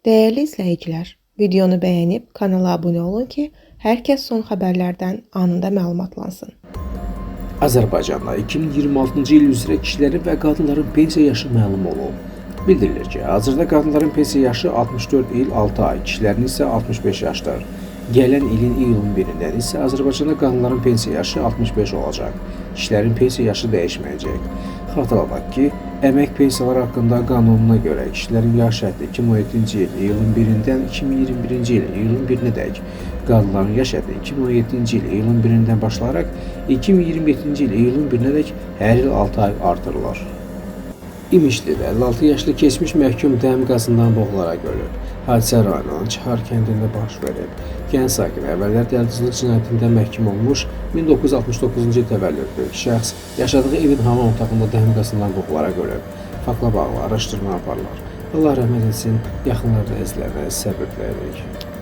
Değerli izləyicilər, videonu bəyənib kanala abunə olun ki, hər kəs son xəbərlərdən anında məlumatlansın. Azərbaycanda 2026-cı il üzrə kişilərin və qadınların pensiya yaşı məlum olub. Bildirilir ki, hazırda qadınların pensiya yaşı 64 il 6 ay, kişilərin isə 65 yaşdır. Gələn ilin iyulun 1-dən isə Azərbaycanda qadınların pensiya yaşı 65 olacaq. Kişilərin pensiya yaşı dəyişməyəcək. Xatırladaq ki, əmək pensiyaları haqqında qanununa görə kişilərin yaş həddi 2017-ci il iyulun 1-dən 2021-ci il iyulun 1-nədək, qadınların yaş həddi 2017-ci il iyulun 1-dən başlayaraq 2027-ci il iyulun 1-nədək hər il 6 ay artırılır. İmişlidə 56 yaşlı keçmiş məhkum dəm qazından boğularaq ölüb. Hadisə rayonunun Çahar kəndində baş verib. Gənc sakin əvvəllər dələduzluq cinayətində məhkum olmuş 1969-cu il təvəllüdlü şəxs yaşadığı evin hamam otağında dəm qazından boğularaq ölüb. Faktla bağlı araşdırma aparılır. Allah rəhmət etsin, yaxınlarına, əzizlərinə səbir diləyirik.